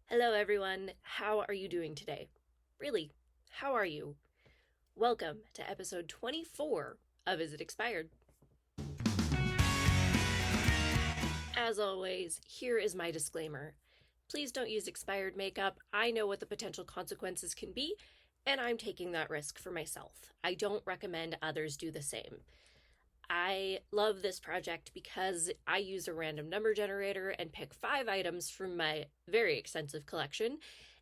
Hello, everyone. How are you doing today? Really, how are you? Welcome to episode 24 of Is It Expired? As always, here is my disclaimer. Please don't use expired makeup. I know what the potential consequences can be, and I'm taking that risk for myself. I don't recommend others do the same. I love this project because I use a random number generator and pick 5 items from my very extensive collection,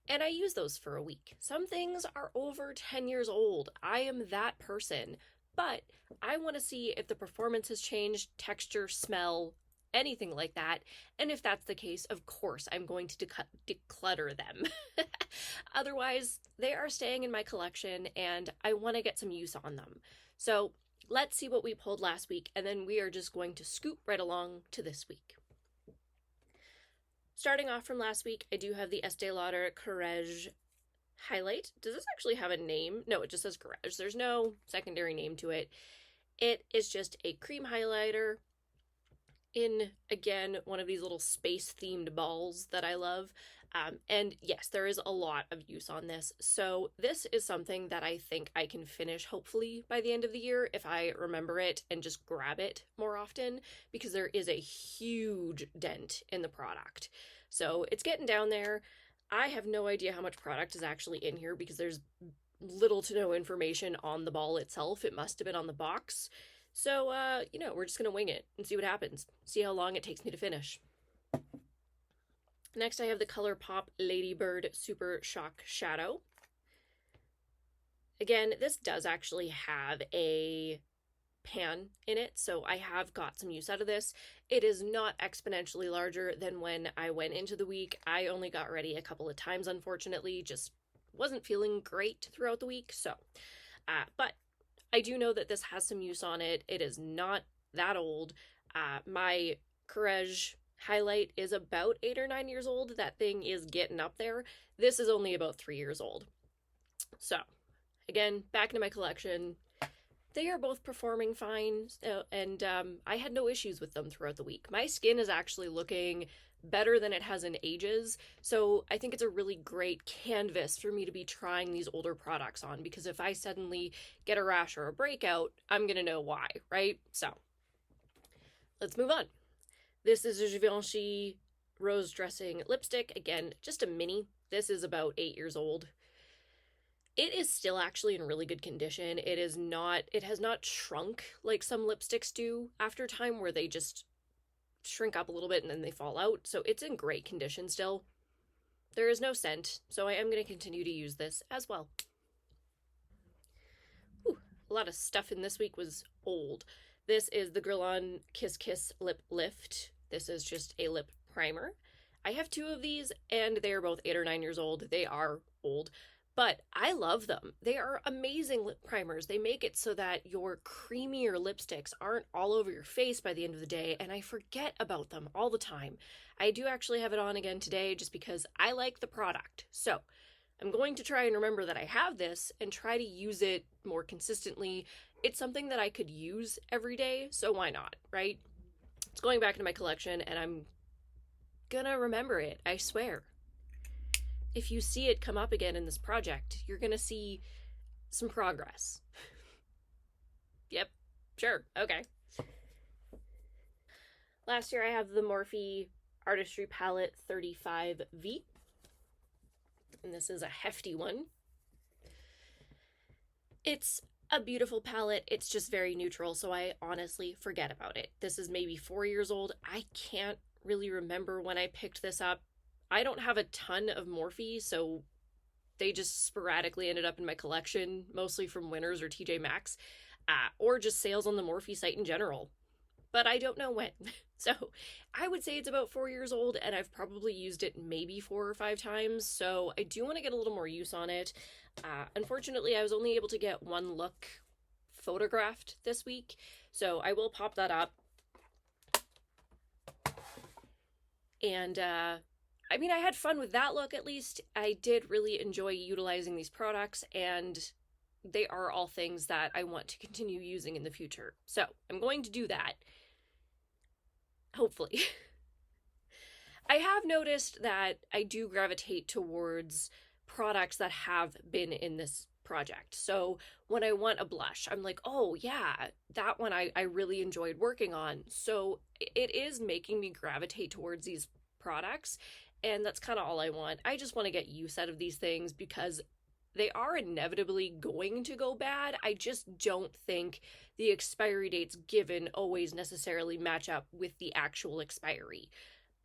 and I use those for a week. Some things are over 10 years old. I am that person. But I want to see if the performance has changed, texture, smell, anything like that. And if that's the case, of course, I'm going to declutter them. Otherwise, they are staying in my collection and I want to get some use on them. So let's see what we pulled last week, and then we are just going to scoop right along to this week. Starting off from last week, I do have the Estee Lauder Courage highlight. Does this actually have a name? No, it just says Courage. There's no secondary name to it. It is just a cream highlighter in, again, one of these little space-themed balls that I love. And yes, there is a lot of use on this. So this is something that I think I can finish hopefully by the end of the year if I remember it and just grab it more often, because there is a huge dent in the product. So it's getting down there. I have no idea how much product is actually in here because there's little to no information on the ball itself. It must have been on the box. So, we're just going to wing it and see what happens. See how long it takes me to finish. Next, I have the ColourPop Ladybird Super Shock Shadow. Again, this does actually have a pan in it, so I have got some use out of this. It is not exponentially larger than when I went into the week. I only got ready a couple of times, unfortunately, just wasn't feeling great throughout the week, so. But I do know that this has some use on it. It is not that old. My Courage highlight is about 8 or 9 years old. That thing is getting up there. This is only about 3 years old. So, again, back into my collection. They are both performing fine, and I had no issues with them throughout the week. My skin is actually looking better than it has in ages, so I think it's a really great canvas for me to be trying these older products on, because if I suddenly get a rash or a breakout, I'm gonna know why, right? So, let's move on. This is a Givenchy Rose Dressing Lipstick. Again, just a mini. This is about 8 years old. It is still actually in really good condition. It has not shrunk like some lipsticks do after time, where they just shrink up a little bit and then they fall out. So it's in great condition still. There is no scent, so I am going to continue to use this as well. Ooh, a lot of stuff in this week was old. This is the Guerlain Kiss Kiss Lip Lift. This is just a lip primer. I have 2 of these, and they are both 8 or 9 years old. They are old, but I love them. They are amazing lip primers. They make it so that your creamier lipsticks aren't all over your face by the end of the day, and I forget about them all the time. I do actually have it on again today just because I like the product. So I'm going to try and remember that I have this and try to use it more consistently. It's something that I could use every day, so why not, right? It's going back into my collection, and I'm gonna remember it, I swear. If you see it come up again in this project, you're gonna see some progress. Yep, sure, okay. Last year I have the Morphe Artistry Palette 35V. And this is a hefty one. It's a beautiful palette. It's just very neutral, so I honestly forget about it. This is maybe 4 years old. I can't really remember when I picked this up. I don't have a ton of Morphe, so they just sporadically ended up in my collection, mostly from Winners or TJ Maxx, or just sales on the Morphe site in general. But I don't know when. So I would say it's about 4 years old, and I've probably used it maybe 4 or 5 times, so I do want to get a little more use on it. Unfortunately, I was only able to get one look photographed this week, so I will pop that up. And I mean, I had fun with that look, at least. I did really enjoy utilizing these products, and they are all things that I want to continue using in the future. So I'm going to do that. Hopefully. I have noticed that I do gravitate towards products that have been in this project. So when I want a blush, I'm like, oh yeah, that one I really enjoyed working on. So it is making me gravitate towards these products. And that's kind of all I want. I just want to get use out of these things because they are inevitably going to go bad. I just don't think the expiry dates given always necessarily match up with the actual expiry.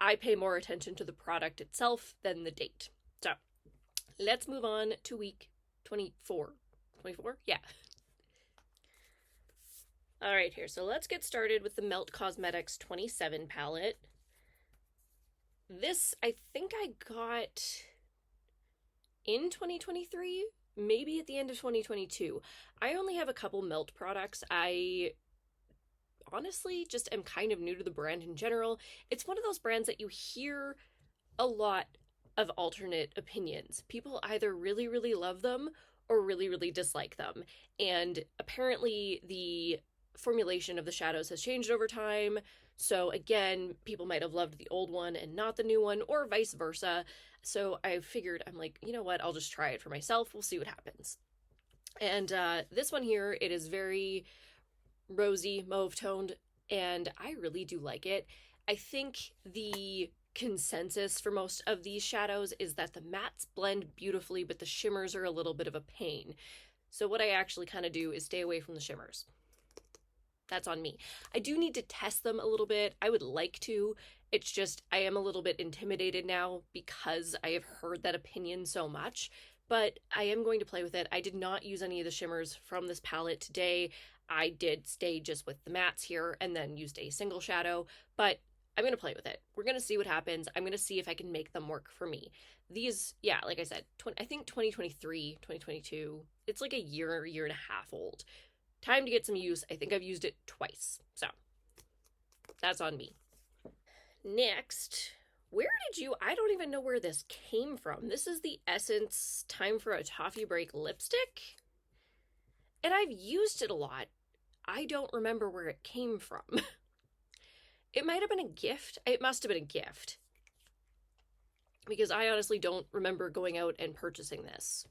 I pay more attention to the product itself than the date. So let's move on to week 24. 24? Yeah. All right, here. So let's get started with the Melt Cosmetics 27 palette. This, I think I got in 2023, maybe at the end of 2022. I only have a couple Melt products. I honestly just am kind of new to the brand in general. It's one of those brands that you hear a lot of alternate opinions. People either really, really love them or really, really dislike them. And apparently, the formulation of the shadows has changed over time. So, again, people might have loved the old one and not the new one, or vice versa. So, I figured, I'm like, you know what? I'll just try it for myself. We'll see what happens. And this one here, it is very rosy, mauve toned, and I really do like it. I think the consensus for most of these shadows is that the mattes blend beautifully, but the shimmers are a little bit of a pain. So what I actually kind of do is stay away from the shimmers. That's on me. I do need to test them a little bit. I would like to. It's just I am a little bit intimidated now because I have heard that opinion so much, but I am going to play with it. I did not use any of the shimmers from this palette today. I did stay just with the mattes here and then used a single shadow, but I'm going to play with it. We're going to see what happens. I'm going to see if I can make them work for me. These, yeah, like I said, I think 2023, 2022, it's like a year and a half old. Time to get some use. I think I've used it twice. So that's on me. Next, where did you, I don't even know where this came from. This is the Essence Time for a Toffee Break lipstick. And I've used it a lot. I don't remember where it came from. It might have been a gift. It must have been a gift. Because I honestly don't remember going out and purchasing this.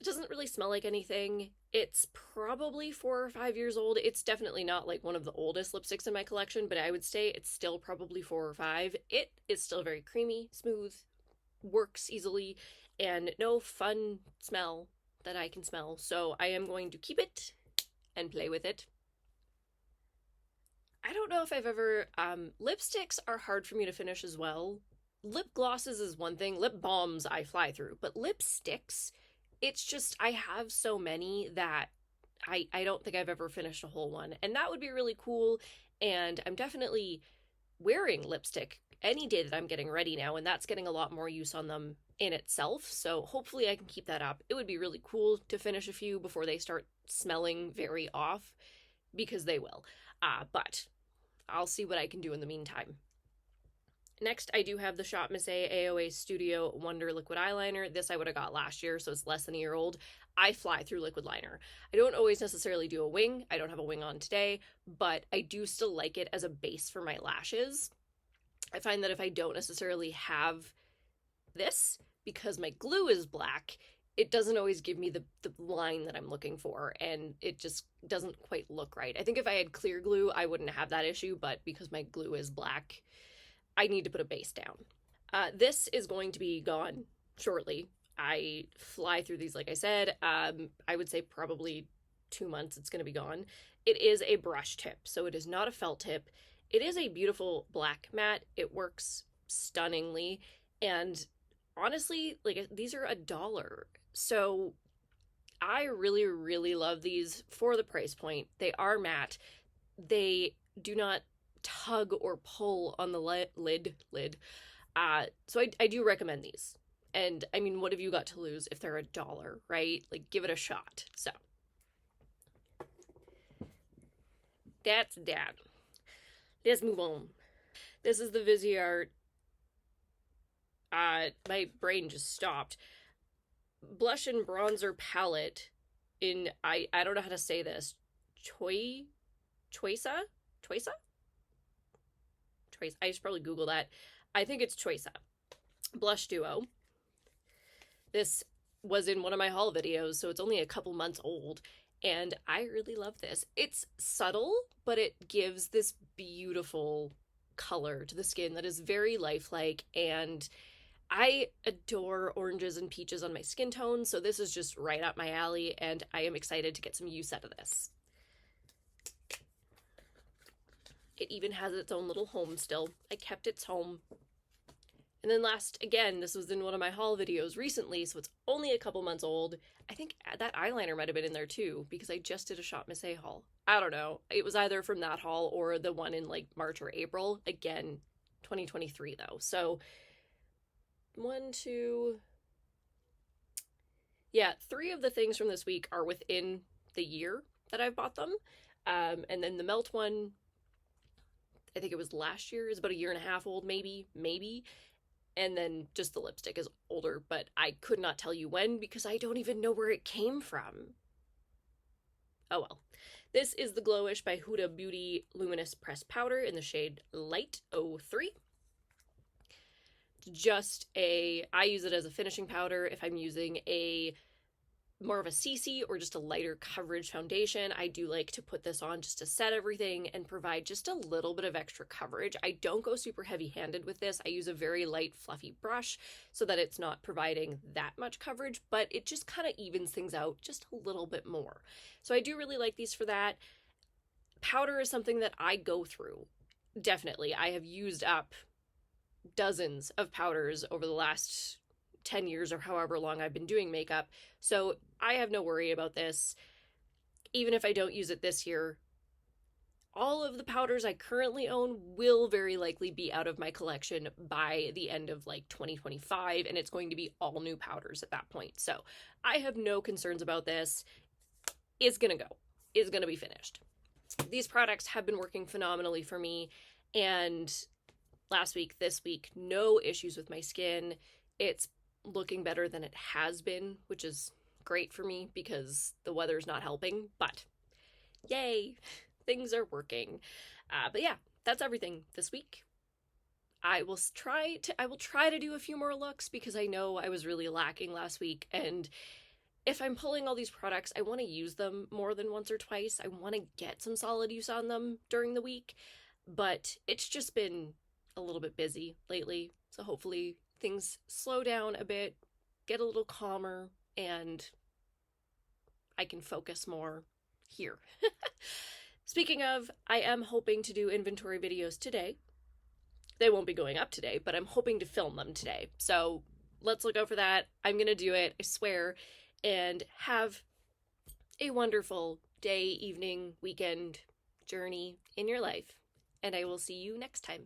It doesn't really smell like anything. It's probably 4 or 5 years old. It's definitely not like one of the oldest lipsticks in my collection, but I would say it's still probably 4 or 5. It is still very creamy, smooth, works easily, and no fun smell that I can smell. So I am going to keep it and play with it. I don't know if I've ever, lipsticks are hard for me to finish as well. Lip glosses is one thing, lip balms I fly through, but lipsticks, it's just, I have so many that I don't think I've ever finished a whole one. And that would be really cool. And I'm definitely wearing lipstick any day that I'm getting ready now. And that's getting a lot more use on them in itself. So hopefully I can keep that up. It would be really cool to finish a few before they start smelling very off, because they will. But I'll see what I can do in the meantime. Next, I do have the Shop Miss AOA Studio Wonder Liquid Eyeliner. This I would have got last year, so it's less than a year old. I fly through liquid liner. I don't always necessarily do a wing. I don't have a wing on today, but I do still like it as a base for my lashes. I find that if I don't necessarily have this, because my glue is black, it doesn't always give me the line that I'm looking for, and it just doesn't quite look right. I think if I had clear glue, I wouldn't have that issue, but because my glue is black, I need to put a base down. This is going to be gone shortly. I fly through these, like I said. I would say probably 2 months it's going to be gone. It is a brush tip, so it is not a felt tip. It is a beautiful black matte. It works stunningly, and honestly, like, these are $1. So I really, really love these for the price point. They are matte. They do not tug or pull on the lid. So I do recommend these. And I mean, what have you got to lose if they're $1, right? Like, give it a shot. So that's that. Let's move on. This is the Viseart. My brain just stopped. Blush and bronzer palette in, I don't know how to say this. Choiysa? I should probably Google that. I think it's Choiysa. Blush Duo. This was in one of my haul videos, so it's only a couple months old, and I really love this. It's subtle, but it gives this beautiful color to the skin that is very lifelike, and I adore oranges and peaches on my skin tone, so this is just right up my alley, and I am excited to get some use out of this. It even has its own little home still. I kept its home. And then last, again, this was in one of my haul videos recently, so it's only a couple months old. I think that eyeliner might have been in there too, because I just did a Shop Miss A haul. I don't know. It was either from that haul or the one in like March or April. Again, 2023 though. So, 3 of the things from this week are within the year that I've bought them. And then the Melt one, I think it was last year, is about a year and a half old, maybe. And then just the lipstick is older, but I could not tell you when because I don't even know where it came from. Oh well. This is the Glowish by Huda Beauty Luminous Pressed Powder in the shade Light 03. I use it as a finishing powder if I'm using a more of a CC or just a lighter coverage foundation. I do like to put this on just to set everything and provide just a little bit of extra coverage. I don't go super heavy-handed with this. I use a very light, fluffy brush so that it's not providing that much coverage, but it just kind of evens things out just a little bit more. So I do really like these for that. Powder is something that I go through. Definitely. I have used up dozens of powders over the last 10 years or however long I've been doing makeup, so I have no worry about this. Even if I don't use it this year, all of the powders I currently own will very likely be out of my collection by the end of like 2025, and it's going to be all new powders at that point. So I have no concerns about this. It's gonna go. It's gonna be finished. These products have been working phenomenally for me, and last week, this week, no issues with my skin. It's looking better than it has been, which is great for me because the weather's not helping, but yay, things are working. But yeah, that's everything this week. I will try to do a few more looks because I know I was really lacking last week, and if I'm pulling all these products, I want to use them more than once or twice. I want to get some solid use on them during the week, but it's just been a little bit busy lately, so hopefully things slow down a bit, get a little calmer, and I can focus more here. Speaking of, I am hoping to do inventory videos today. They won't be going up today, but I'm hoping to film them today. So let's look out for that. I'm going to do it, I swear, and have a wonderful day, evening, weekend journey in your life. And I will see you next time.